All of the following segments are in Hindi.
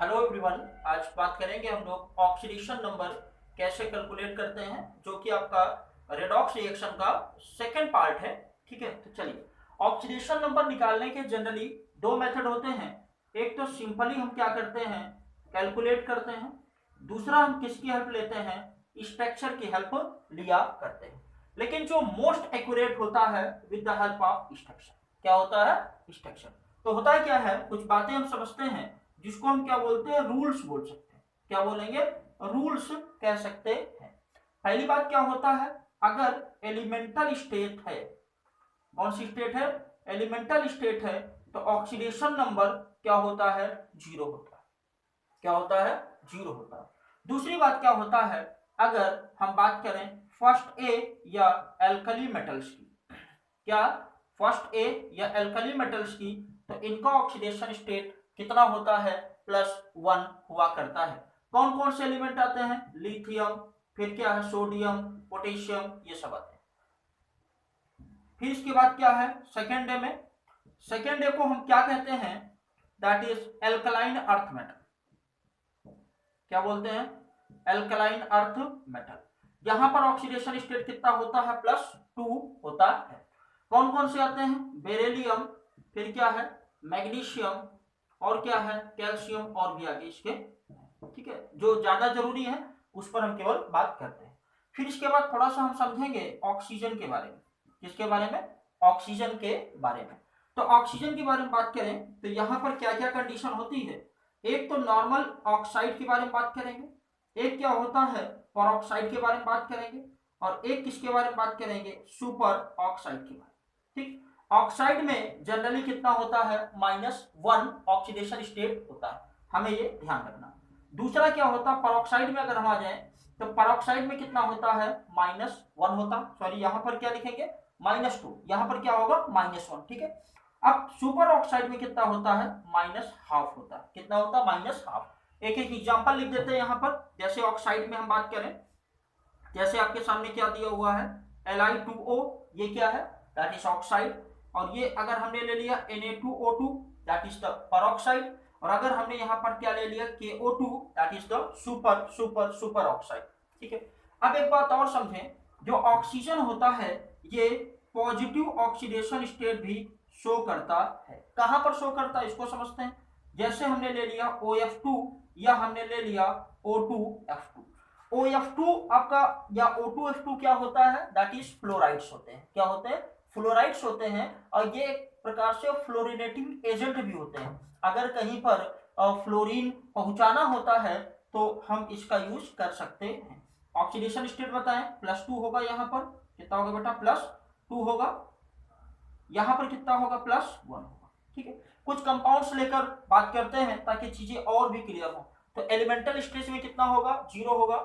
Hello everyone. आज बात करेंगे हम लोग ऑक्सीडेशन नंबर कैसे कैलकुलेट करते हैं, जो कि आपका रेडॉक्स रिएक्शन का सेकंड पार्ट है। ठीक है, तो चलिए ऑक्सीडेशन नंबर निकालने के जनरली दो मेथड होते हैं। एक तो सिंपली हम क्या करते हैं, कैलकुलेट करते हैं। दूसरा हम किसकी हेल्प लेते हैं, स्ट्रक्चर की हेल्प लिया करते हैं। लेकिन जो मोस्ट एक्यूरेट होता है with the help of structure, क्या होता है, स्ट्रक्चर। तो होता है क्या है, कुछ बातें हम समझते हैं जिसको हम क्या बोलते हैं, रूल्स बोल सकते हैं। क्या बोलेंगे, रूल्स कह सकते हैं। पहली बात क्या होता है, अगर एलिमेंटल स्टेट है, कौन सी स्टेट है, एलिमेंटल स्टेट है, तो ऑक्सीडेशन नंबर क्या होता है, जीरो होता है। क्या होता है, जीरो होता है। दूसरी बात क्या होता है, अगर हम बात करें फर्स्ट ए या एल्कली मेटल्स की, क्या फर्स्ट ए या एल्कली मेटल्स की, तो इनका ऑक्सीडेशन स्टेट कितना होता है, +1 हुआ करता है। कौन कौन से एलिमेंट आते हैं, लिथियम, फिर क्या है, सोडियम, पोटेशियम, ये सब आते हैं। फिर इसके बाद क्या है, सेकेंड डे में, सेकेंड डे को हम क्या कहते हैं, that is alkaline earth metal. क्या बोलते हैं, एल्कलाइन अर्थ मेटल। यहां पर ऑक्सीडेशन स्टेट कितना होता है, +2 होता है। कौन कौन से आते हैं, बेरिलियम, फिर क्या है, मैग्नीशियम, और क्या है, कैल्शियम, और भी आगे इसके। ठीक है, जो ज्यादा जरूरी है उस पर हम केवल बात करते हैं। फिर इसके बाद थोड़ा सा हम समझेंगे ऑक्सीजन के बारे में। किसके बारे में, ऑक्सीजन के बारे में। तो ऑक्सीजन के बारे में बात करें तो यहाँ पर क्या क्या कंडीशन होती है। एक तो नॉर्मल ऑक्साइड के बारे में बात करेंगे, एक क्या होता है, परऑक्साइड के बारे में बात करेंगे, और एक किसके बारे में बात करेंगे, सुपर ऑक्साइड के बारे में। ठीक, ऑक्साइड में जनरली कितना होता है, -1 ऑक्सीडेशन स्टेट होता है, हमें ये ध्यान रखना। दूसरा क्या होता है, परऑक्साइड में अगर हम आ जाए तो परऑक्साइड में कितना होता है, -1 होता, सॉरी यहाँ पर क्या लिखेंगे, -2, यहाँ पर क्या होगा, -1। ठीक है, अब सुपर ऑक्साइड में कितना होता है, -½ होता है। कितना होता है, -½ एक एक एग्जांपल लिख देते हैं यहाँ पर। जैसे ऑक्साइड में हम बात करें, जैसे आपके सामने क्या दिया हुआ है, Li2O, ये क्या है, दैट इज ऑक्साइड। और ये अगर हमने ले लिया Na2O2, that is the peroxide. और अगर हमने यहाँ पर क्या ले लिया, KO2, that is the super super super oxide. ठीक है, अब एक बात और समझें, जो ऑक्सीजन होता है ये पॉजिटिव ऑक्सीडेशन स्टेट भी शो करता है। कहां पर शो करता है, इसको समझते हैं। जैसे हमने ले लिया OF2 या हमने ले लिया O2F2। OF2 आपका या O2F2 क्या होता है, दैट इज फ्लोराइड्स होते हैं। क्या होते हैं, फ्लोराइड्स होते हैं। और ये एक प्रकार से फ्लोरिनेटिंग एजेंट भी होते हैं। अगर कहीं पर फ्लोरीन पहुंचाना होता है तो हम इसका यूज कर सकते हैं। ऑक्सीडेशन स्टेट बताएं, +2 होगा, यहाँ पर कितना होगा बेटा, +2 होगा। यहाँ पर कितना होगा, +1 होगा। ठीक है, कुछ कंपाउंड्स लेकर बात करते हैं ताकि चीजें और भी क्लियर हो। तो एलिमेंटल स्टेज में कितना होगा, 0 होगा।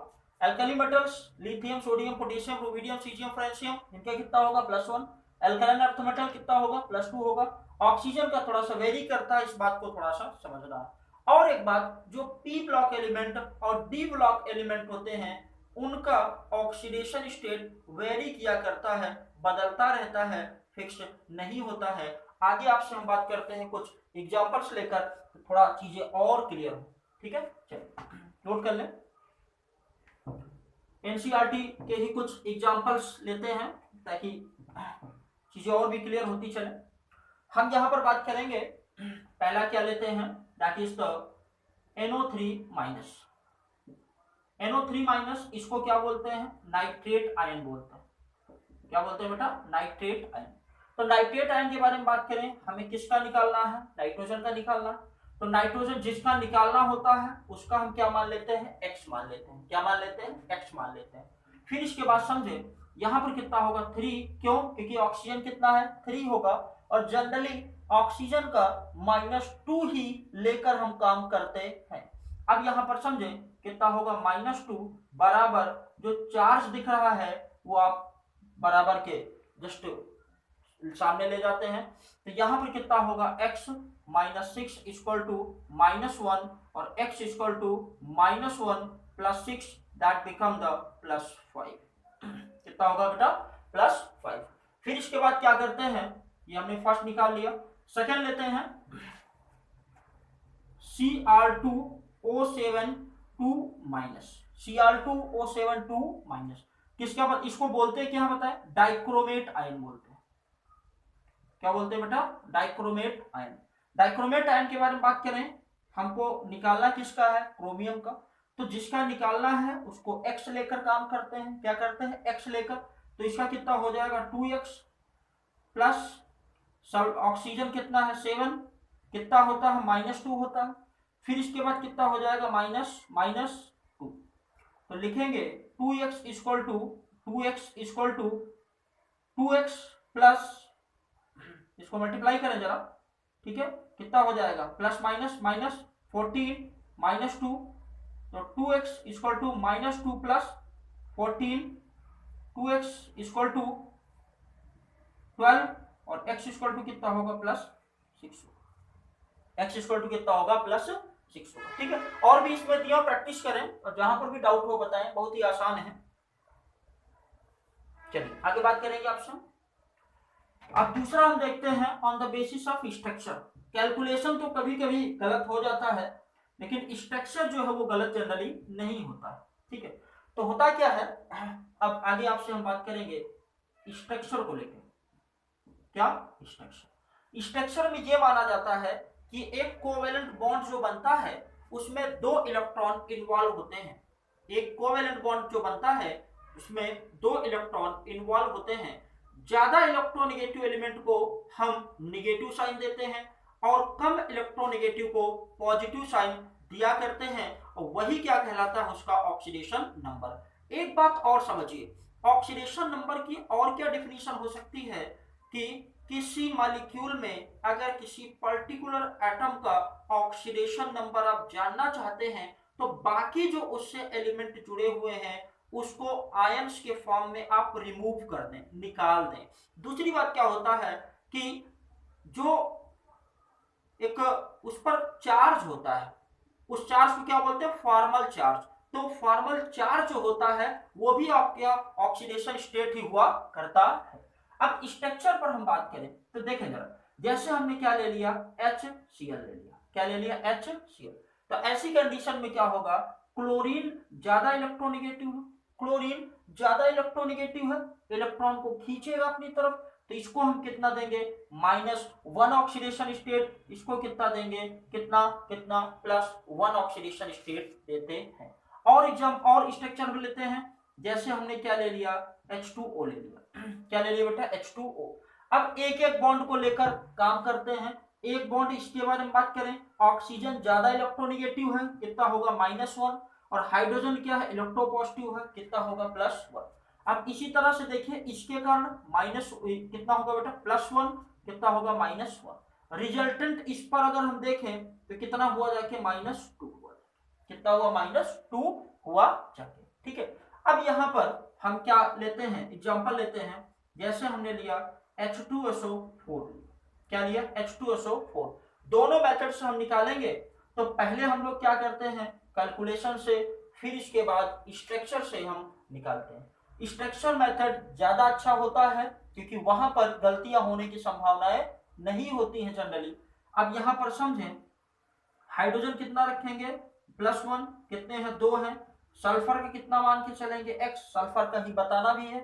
Alkali metals, lithium, sodium, potassium, rubidium, caesium, francium, इनका कितना होगा, +1। एल्कलाइन अर्थ मेटल कितना होगा, +2 होगा। ऑक्सीजन का थोड़ा सा वेरी करता है, इस बात को थोड़ा सा समझना है। और एक बात, जो पी ब्लॉक एलिमेंट और डी ब्लॉक एलिमेंट होते हैं उनका ऑक्सीडेशन स्टेट वेरी किया करता है, बदलता रहता है, फिक्स नहीं होता है। आगे आपसे हम बात करते हैं कुछ एग्जांपल्स लेकर, थोड़ा चीजें और क्लियर हो। ठीक है, चलिए नोट कर लें। एनसीईआरटी के ही कुछ एग्जांपल्स लेते हैं ताकि चीजें और भी क्लियर होती चले। हम यहाँ पर बात करेंगे, पहला क्या लेते हैं, that is the NO3-। NO3-, इसको क्या बोलते हैं, नाइट्रेट आयन बोलते हैं। क्या बोलते हैं बेटा, नाइट्रेट आयन। तो नाइट्रेट आयन के बारे में बात करें, हमें किसका निकालना है, नाइट्रोजन का निकालना। तो नाइट्रोजन जिसका निकालना होता है उसका हम क्या मान लेते हैं, X मान लेते हैं। क्या मान लेते हैं, X मान लेते हैं। फिर इसके बाद समझे, यहाँ पर कितना होगा, 3। क्यों, क्योंकि ऑक्सीजन कितना है, 3 होगा। और जनरली ऑक्सीजन का -2 ही लेकर हम काम करते हैं। अब यहाँ पर समझे कितना होगा, -2 बराबर जो चार्ज दिख रहा है वो आप बराबर के जस्ट सामने ले जाते हैं। तो यहां पर कितना होगा, x -6 इक्वल टू -1 और x equal to -1 + 6, that become the +5। कितना होगा बेटा, +5। फिर इसके बाद क्या करते हैं, ये हमने फर्स्ट निकाल लिया। सेकेंड लेते हैं Cr2 O7 2 minus, Cr2O7 2 minus, किसका इसको बोलते हैं क्या बताए, डाइक्रोमेट आयन बोलते हैं। क्या बोलते हैं बेटा, डाइक्रोमेट आयन। डाइक्रोमेट आयन के बारे में बात करें, हमको निकालना किसका है, क्रोमियम का। तो जिसका निकालना है उसको x लेकर काम करते हैं, क्या करते हैं, x लेकर। तो इसका कितना हो जाएगा 2x प्लस ऑक्सीजन कितना है 7, कितना होता है -2 होता है। फिर इसके बाद कितना हो जाएगा -2। तो लिखेंगे 2x equal to 2x plus, इसको मल्टीप्लाई करें जरा, ठीक है, कितना हो जाएगा प्लस माइनस माइनस 14 -2, तो 2x equal to -2 plus 14, 2x equal to 12 और x इक्वल टू कितना होगा +6 होगा, x इक्वल टू कितना होगा +6 होगा, ठीक है। और भी इसमें दिया, प्रैक्टिस करें और जहां पर भी डाउट हो बताएं, बहुत ही आसान है। चलिए आगे बात करेंगे ऑप्शन। अब दूसरा हम देखते हैं on the basis of structure. Calculation तो कभी कभी गलत हो जाता है, लेकिन स्ट्रक्चर जो है वो गलत जनरली नहीं होता है, ठीक है। तो होता क्या है, अब आगे आपसे हम बात करेंगे स्ट्रक्चर को लेकर। क्या स्ट्रक्चर में ये माना जाता है कि एक कोवेलेंट बॉन्ड जो बनता है उसमें 2 इलेक्ट्रॉन इन्वॉल्व होते हैं। एक कोवेलेंट बॉन्ड जो बनता है उसमें 2 इलेक्ट्रॉन इन्वॉल्व होते हैं। ज्यादा इलेक्ट्रोनेगेटिव एलिमेंट को हम नेगेटिव साइन देते हैं और कम इलेक्ट्रोनेगेटिव को पॉजिटिव साइन दिया करते हैं, और वही क्या कहलाता है, उसका ऑक्सीडेशन नंबर। एक बात और समझिए, ऑक्सीडेशन नंबर की और क्या डिफिनीशन हो सकती है कि किसी मॉलिक्यूल में अगर किसी पर्टिकुलर एटम का ऑक्सीडेशन नंबर आप जानना चाहते हैं तो बाकी जो उससे एलिमेंट जुड़े हुए हैं उसको आयंस के फॉर्म में आप रिमूव कर दें, निकाल दें। दूसरी बात क्या होता है कि जो एक उस पर चार्ज होता है, उस चार्ज को क्या बोलते हैं, फॉर्मल चार्ज। तो फॉर्मल चार्ज जो होता है वो भी आपके ऑक्सीडेशन स्टेट ही हुआ करता है। अब स्ट्रक्चर पर हम बात करें तो देखें जरा, जैसे हमने क्या ले लिया, HCl ले लिया, क्या ले लिया, HCl। तो ऐसी कंडीशन में क्या होगा, क्लोरीन ज्यादा इलेक्ट्रोनेगेटिव है, क्लोरीन ज्यादा इलेक्ट्रोनेगेटिव है, इलेक्ट्रॉन को खींचेगा अपनी तरफ, तो इसको हम कितना देंगे, -1 ऑक्सीडेशन स्टेट। इसको कितना देंगे, कितना कितना +1 ऑक्सीडेशन स्टेट देते हैं। और एग्जाम्पल और स्ट्रक्चर लेते हैं, जैसे हमने क्या ले लिया, H2O ले लिया। क्या ले लिया बेटा, H2O। अब एक एक बॉन्ड को लेकर काम करते हैं। एक बॉन्ड, इसके बारे में बात करें, ऑक्सीजन ज्यादा इलेक्ट्रोनेगेटिव है, कितना होगा -1, और हाइड्रोजन क्या है, इलेक्ट्रोपॉजिटिव है, कितना होगा +1। अब इसी तरह से देखिए, इसके कारण माइनस कितना होगा बेटा, +1, कितना होगा -1। रिजल्टेंट इस पर अगर हम देखें तो कितना हुआ जाके, -2 हुआ, कितना हुआ, -2 हुआ जाके, ठीक है। अब यहाँ पर हम क्या लेते हैं, एग्जांपल लेते हैं, जैसे हमने लिया H2SO4, क्या लिया, H2SO4। दोनों मेथड से हम निकालेंगे। तो पहले हम लोग क्या करते हैं, कैलकुलेशन से, फिर इसके बाद स्ट्रक्चर से हम निकालते हैं। स्ट्रक्चर मेथड ज्यादा अच्छा होता है क्योंकि वहां पर गलतियां होने की संभावनाएं नहीं होती हैं जनरली। अब यहां पर समझें, हाइड्रोजन कितना रखेंगे, +1, कितने हैं, 2 हैं। सल्फर का कितना मान के चलेंगे, x, सल्फर का ही बताना भी है।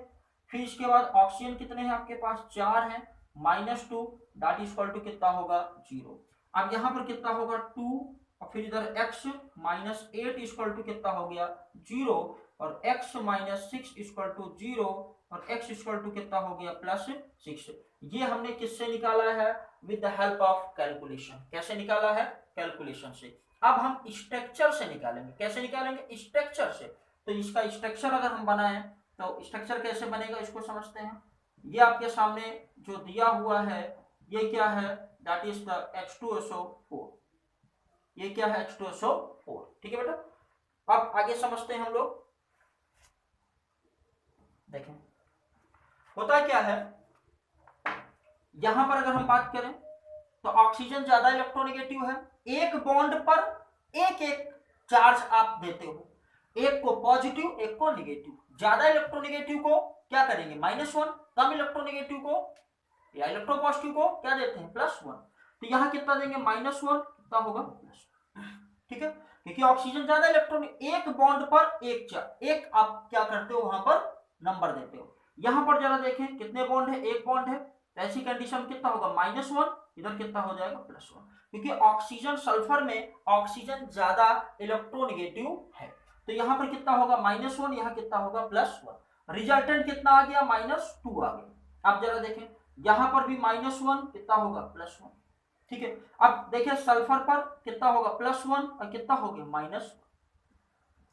फिर इसके बाद ऑक्सीजन कितने हैं आपके पास, 4 हैं, -2 दैट इज इक्वल टू कितना होगा, 0। अब यहाँ पर कितना होगा 2, और फिर इधर x -8 इक्वल टू कितना हो गया 0, और x -6 इक्वल टू 0, और x इक्वल टू कितना हो गया +6। ये हमने किससे निकाला है, with the help of calculation. कैसे निकाला है, कैलकुलेशन से। अब हम स्ट्रक्चर से निकालेंगे, कैसे निकालेंगे, स्ट्रक्चर से। तो इसका स्ट्रक्चर अगर हम बनाएं तो स्ट्रक्चर कैसे बनेगा, इसको समझते हैं। ये आपके सामने जो दिया हुआ है ये क्या है, दैट इज द H2SO4। ये क्या है, H2SO4, ठीक है बेटा। अब आगे समझते हैं हम लोग। देखें होता क्या है, यहां पर अगर हम बात करें तो ऑक्सीजन ज्यादा इलेक्ट्रोनेगेटिव है, एक बॉन्ड पर एक एक चार्ज आप देते हो, एक को पॉजिटिव एक को नेगेटिव। ज्यादा इलेक्ट्रोनेगेटिव को क्या करेंगे, -1, कम इलेक्ट्रोनेगेटिव को या इलेक्ट्रोपॉजिटिव को क्या देते हैं, +1। तो यहां कितना देंगे, -1, कितना होगा, +1, ठीक है, क्योंकि ऑक्सीजन ज्यादा इलेक्ट्रॉन, एक बॉन्ड पर एक आप क्या करते हो वहां पर नंबर देते हो। यहां पर जरा देखें कितने बॉन्ड है, एक बॉन्ड है, ऐसी कंडीशन कितना होगा -1, इधर कितना हो जाएगा +1, क्योंकि ऑक्सीजन सल्फर में ऑक्सीजन ज्यादा इलेक्ट्रोनेगेटिव है। तो यहां पर कितना होगा -1, यहां कितना होगा +1, रिजल्टेंट कितना आ गया -2 आ गया। अब जरा देखें यहां पर भी -1 कितना होगा +1, ठीक है। अब देखिए सल्फर पर कितना होगा +1 और कितना हो गया -1।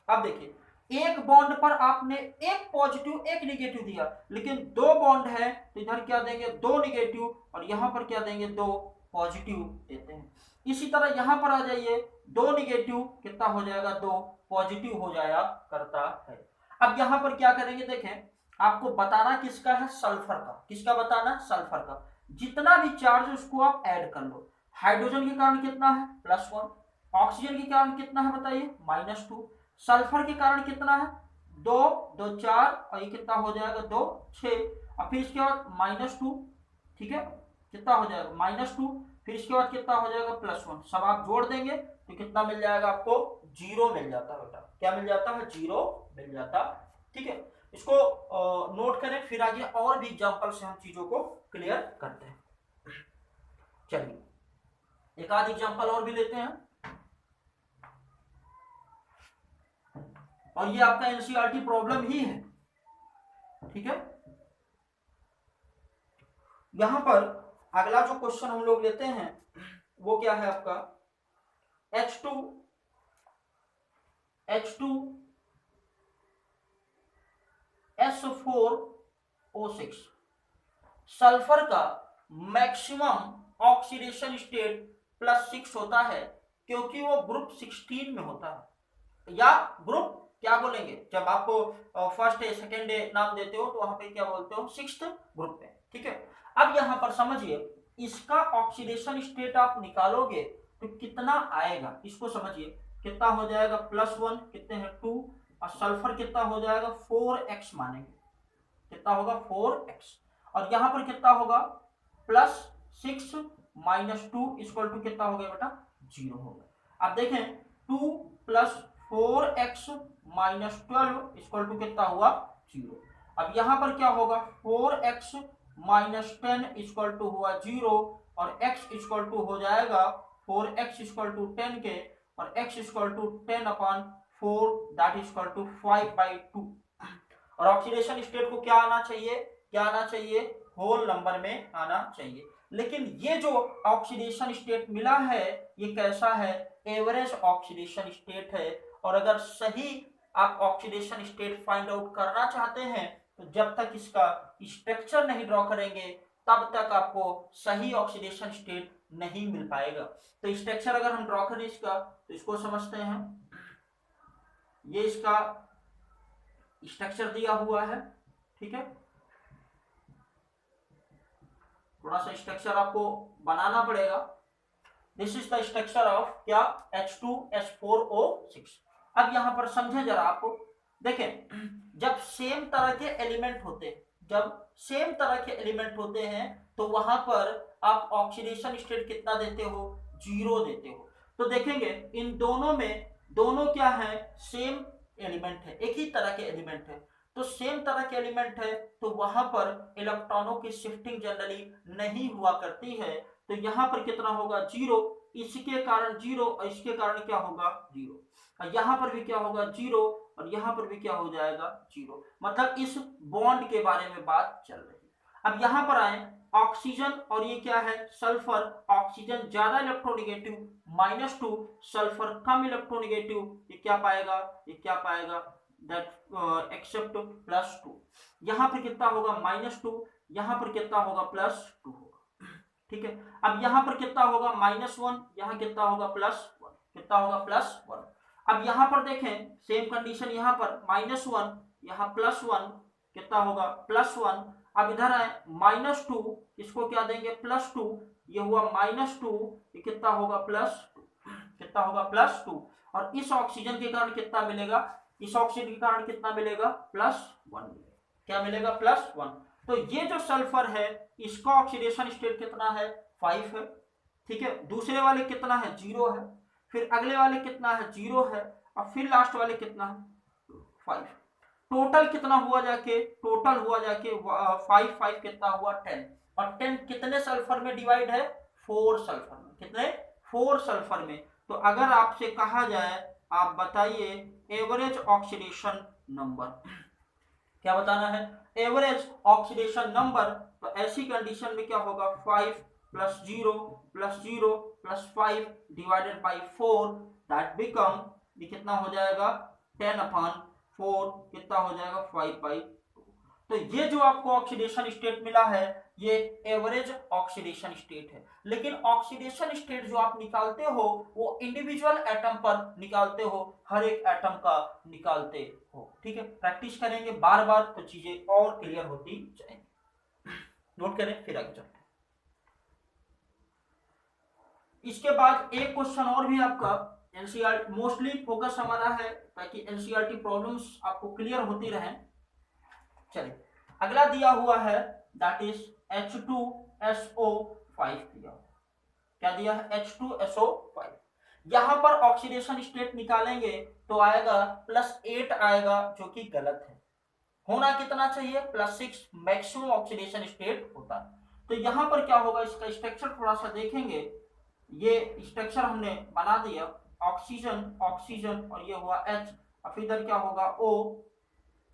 अब देखिए एक बॉन्ड पर आपने एक पॉजिटिव एक निगेटिव दिया, लेकिन दो बॉन्ड है तो इधर क्या देंगे 2 निगेटिव और यहां पर क्या देंगे 2 पॉजिटिव देते हैं। इसी तरह यहां पर आ जाइए 2 निगेटिव कितना हो जाएगा 2 पॉजिटिव हो जाया करता है। अब यहां पर क्या करेंगे देखें, आपको बताना किसका है, सल्फर का। किसका बताना, सल्फर का। जितना भी चार्ज उसको आप ऐड कर लो। हाइड्रोजन के कारण कितना है +1, ऑक्सीजन के कारण कितना है बताइए -2, सल्फर के कारण कितना है 2 2 4 और ये कितना हो जाएगा 2 6 और फिर इसके बाद -2, ठीक है, कितना हो जाएगा -2, फिर इसके बाद कितना हो जाएगा +1, सब आप जोड़ देंगे तो कितना मिल जाएगा आपको 0 मिल जाता है बेटा। क्या मिल जाता है 0 मिल जाता, ठीक है। इसको नोट करें, फिर आगे और भी एग्जांपल से हम चीजों को क्लियर करते हैं। चलिए एक आध एग्जांपल और भी लेते हैं और ये आपका एनसीईआरटी प्रॉब्लम ही है, ठीक है। यहां पर अगला जो क्वेश्चन हम लोग लेते हैं वो क्या है आपका H2SO4O6 सल्फर का मैक्सिमम ऑक्सीडेशन स्टेट +6 होता है क्योंकि वो ग्रुप 16 में होता है, या ग्रुप क्या बोलेंगे जब आपको फर्स्ट डे सेकेंड डे नाम देते हो तो वहां पे क्या बोलते हो 6th ग्रुप में, ठीक है। अब यहां पर समझिए इसका ऑक्सीडेशन स्टेट आप निकालोगे तो कितना आएगा, इसको समझिए कितना हो जाएगा +1 कितने हैं 2 और सल्फर कितना हो जाएगा 4x मानेंगे, कितना होगा 4x और यहां पर कितना होगा +6 -2 इक्वल टू कितना हो गया बेटा 0 होगा। अब देखें 2 + 4x - 12 इक्वल टू कितना हुआ 0। अब यहां पर क्या होगा 4x - 10 इक्वल टू हुआ 0 और x इक्वल टू हो जाएगा 4x इक्वल टू 10 के और x equal to 10/4 that equal to 5/2 और ऑक्सीडेशन स्टेट को क्या आना चाहिए, क्या आना चाहिए होल नंबर में आना चाहिए। लेकिन ये जो ऑक्सीडेशन स्टेट मिला है ये कैसा है, एवरेज ऑक्सीडेशन स्टेट है। और अगर सही आप ऑक्सीडेशन स्टेट फाइंड आउट करना चाहते हैं तो जब तक इसका स्ट्रक्चर नहीं ड्रॉ करेंगे तब तक आपको सही ऑक्सीडेशन स्टेट नहीं मिल पाएगा। तो स्ट्रक्चर अगर हम ड्रॉ करें इसका तो इसको समझते हैं, ये इसका स्ट्रक्चर दिया हुआ है, ठीक है। थोड़ा सा स्ट्रक्चर आपको बनाना पड़ेगा। This is the structure of क्या H2S4O6। अब यहां पर समझे जरा आपको, देखें जब सेम तरह के एलिमेंट होते हैं, जब सेम तरह के एलिमेंट होते हैं तो वहां पर आप ऑक्सीडेशन स्टेट कितना देते हो 0 देते हो। तो देखेंगे इन दोनों में, दोनों क्या है सेम एलिमेंट है, एक ही तरह के एलिमेंट है, तो सेम तरह के एलिमेंट है तो वहां पर इलेक्ट्रॉनों की शिफ्टिंग जनरली नहीं हुआ करती है। तो यहां पर कितना होगा 0, इसके कारण 0 और इसके कारण क्या होगा 0 और यहां पर भी क्या होगा 0 और यहां पर भी क्या हो जाएगा 0। मतलब इस बॉन्ड के बारे में बात चल रही है। अब यहां पर आए ऑक्सीजन और ये क्या है सल्फर, ऑक्सीजन ज्यादा इलेक्ट्रोनेगेटिव -2, सल्फर कम इलेक्ट्रोनेगेटिव, ये क्या पाएगा, ये क्या पाएगा दैट एक्सेप्ट +2। यहां पर कितना होगा -2, यहां पर कितना होगा +2 होगा, ठीक है। अब यहां पर कितना होगा -1, यहां कितना होगा +1, कितना होगा +1। अब यहां पर देखें सेम कंडीशन, यहां पर -1 यहां +1 कितना होगा +1। अब इधर आए -2, इसको क्या देंगे +2, ये हुआ -2, ये कितना होगा +2, कितना होगा +2 और इस ऑक्सीजन के कारण कितना मिलेगा, इस ऑक्सीजन के कारण कितना मिलेगा +1 मिलेगा, क्या मिलेगा +1। तो ये जो सल्फर है इसका ऑक्सीडेशन स्टेट कितना है 5 है, ठीक है। दूसरे वाले कितना है 0 है, फिर अगले वाले कितना है 0 है, और फिर लास्ट वाले कितना है 5। टोटल कितना हुआ जाके, टोटल हुआ जाके 5 5 कितना हुआ 10, और 10 कितने सल्फर में डिवाइड है 4 सल्फर में, कितने 4 सल्फर में। तो अगर आपसे कहा जाए आप बताइए एवरेज ऑक्सीडेशन नंबर, क्या बताना है एवरेज ऑक्सीडेशन नंबर, तो ऐसी कंडीशन में क्या होगा 5 + 0 + 0 + 5 डिवाइडेड बाई 4 दैट बिकम, ये कितना हो जाएगा 10/4 कितना हो जाएगा 5/2। तो ये जो आपको ऑक्सीडेशन स्टेट मिला है ये एवरेज ऑक्सीडेशन स्टेट है। लेकिन ऑक्सीडेशन स्टेट जो आप निकालते हो वो इंडिविजुअल एटम पर निकालते हो, हर एक एटम का निकालते हो। ठीक है, प्रैक्टिस करेंगे बार बार तो चीजें और क्लियर होती जाएंगी। नोट करें, फिर आगे चलते हैं। इसके बाद एक क्वेश्चन और भी आपका एनसीईआरटी मोस्टली फोकस हमारा है ताकि एनसीईआरटी प्रॉब्लम्स आपको क्लियर होती रहें। चलिए अगला दिया हुआ है दैट इज H2SO5 दिया, क्या दिया है H2SO5। यहां पर ऑक्सीडेशन स्टेट निकालेंगे तो आएगा +8 आएगा, जो कि गलत है। होना कितना चाहिए +6 मैक्सिमम ऑक्सीडेशन स्टेट होता है। तो यहां पर क्या होगा, इसका स्ट्रक्चर थोड़ा सा देखेंगे। ये स्ट्रक्चर हमने बना दिया, ऑक्सीजन ऑक्सीजन और ये हुआ H, अब इधर क्या होगा O,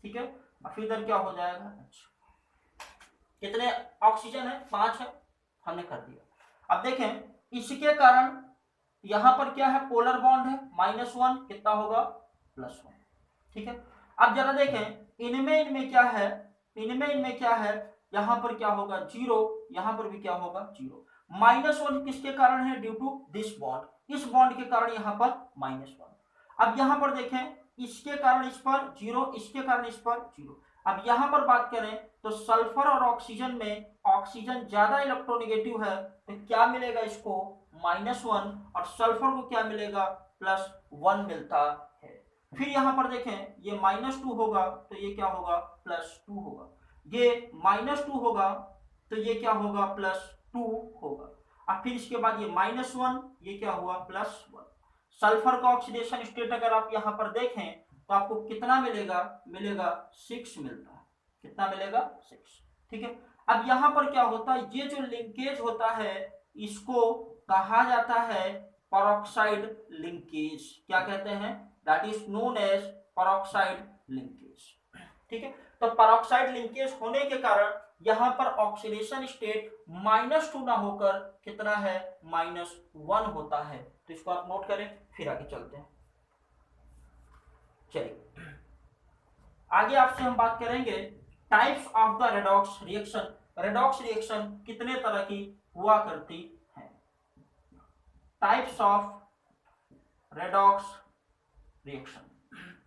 ठीक है, अब इधर क्या हो जाएगा H। कितने ऑक्सीजन है 5 है, हमने कर दिया। अब देखें इसके कारण यहां पर क्या है पोलर बॉन्ड है -1 कितना होगा +1। ठीक है, अब जरा देखें इनमें क्या है, इनमें क्या है, यहां पर क्या होगा 0, यहां पर भी क्या होगा 0। -1 किसके कारण है ड्यू टू दिस बॉन्ड, इस बॉन्ड के कारण यहां पर -1। अब यहां पर देखें इसके कारण इस पर 0, इसके कारण इस पर 0। अब यहां पर बात करें तो सल्फर और ऑक्सीजन में ऑक्सीजन ज्यादा इलेक्ट्रोनेगेटिव है तो क्या मिलेगा इसको -1, और सल्फर को क्या मिलेगा +1 मिलता है। फिर यहां पर देखें ये -2 होगा तो ये क्या होगा +2 होगा, ये -2 होगा तो ये क्या होगा +2 होगा। अब फिर इसके बाद ये -1, ये क्या हुआ +1। सल्फर का ऑक्सीडेशन स्टेट अगर आप यहां पर देखें तो आपको कितना मिलेगा, मिलेगा 6 मिलता है, कितना मिलेगा 6। ठीक है, अब यहां पर क्या होता है, ये जो लिंकेज होता है इसको कहा जाता है पेरोक्साइड लिंकेज, क्या कहते हैं that is known as peroxide linkage. ठीक है, तो पेरोक्साइड लिंकेज होने के कारण यहां पर ऑक्सीडेशन स्टेट -2 ना होकर कितना है -1 होता है। तो इसको आप नोट करें, फिर आगे चलते हैं। चलिए आगे आपसे हम बात करेंगे types of the redox reaction. Redox reaction कितने तरह की हुआ करती है, टाइप्स ऑफ रेडॉक्स रिएक्शन।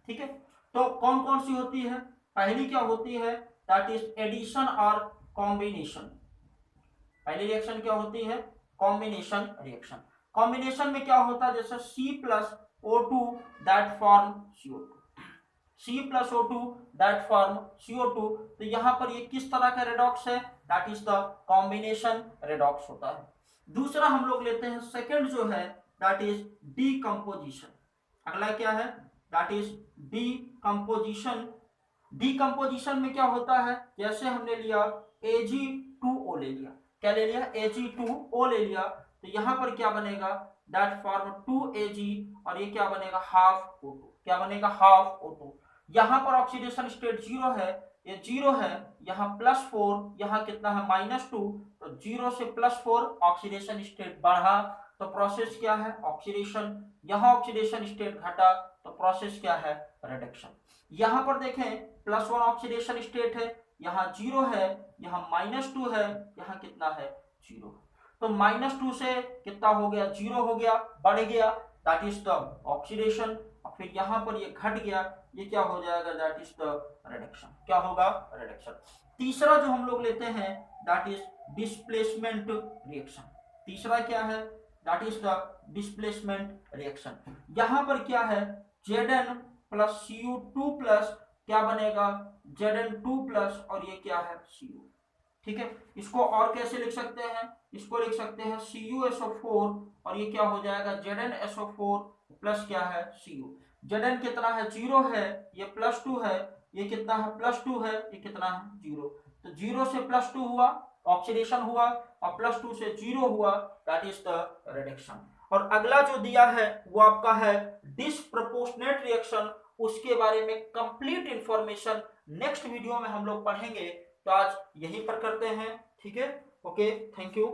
ठीक है, तो कौन कौन सी होती है, पहली क्या होती है दैट इज एडिशन और कॉम्बिनेशन। पहली रिएक्शन क्या होती है कॉम्बिनेशन रिएक्शन। कॉम्बिनेशन में क्या होता है जैसे C+O2 that form CO2, C+O2 that form CO2। तो यहां पर ये किस तरह का रेडॉक्स है that is the combination redox होता है। दूसरा हम लोग लेते हैं सेकंड जो है दैट इज डीकंपोजिशन। अगला क्या है दैट इज डीकंपोजिशन। डीकंपोजिशन में क्या होता है, जैसे हमने लिया Ag2O ले लिया, क्या ले लिया Ag2O ले लिया, तो यहां पर क्या बनेगा दैट फॉर्म 2Ag और ये क्या बनेगा हाफ O2, क्या बनेगा हाफ O2। यहां पर ऑक्सीडेशन स्टेट 0 है, ये 0 है, यहाँ +4, यहाँ कितना है -2, तो 0 से +4 ऑक्सीडेशन स्टेट बढ़ा तो प्रोसेस क्या है ऑक्सीडेशन। यहाँ ऑक्सीडेशन स्टेट घटा तो प्रोसेस क्या है रिडक्शन। यहाँ पर देखें +1 ऑक्सीडेशन स्टेट है, यहाँ 0 है, यहाँ -2 है, यहाँ कितना है 0। तो -2 से कितना हो गया 0 हो गया, बढ़ गया दैट इज द ऑक्सीडेशन। और फिर यहाँ पर ये घट गया, ये क्या हो जाएगा दैट इज द रिडक्शन, क्या होगा रिडक्शन। तीसरा जो हम लोग लेते हैं दैट इज डिस्प्लेसमेंट रिएक्शन। तीसरा क्या है that is the displacement reaction. यहाँ पर क्या है Zn + Cu2 क्या बनेगा Zn2 और ये क्या है Cu। ठीक है, इसको और कैसे लिख सकते हैं, इसको लिख सकते हैं CuSO4 और ये क्या हो जाएगा ZnSO4 प्लस क्या है Cu। Zn कितना है 0 है, ये +2 है, ये कितना है +2 है, ये कितना है 0। तो 0 से +2 हुआ ऑक्सीडेशन हुआ और +2 से 0 हुआ, दैट इज द रिडक्शन। और अगला जो दिया है वो आपका है डिसप्रपोर्शनेट रिएक्शन, उसके बारे में कंप्लीट इंफॉर्मेशन नेक्स्ट वीडियो में हम लोग पढ़ेंगे। तो आज यहीं पर करते हैं, ठीक है, ओके, थैंक यू।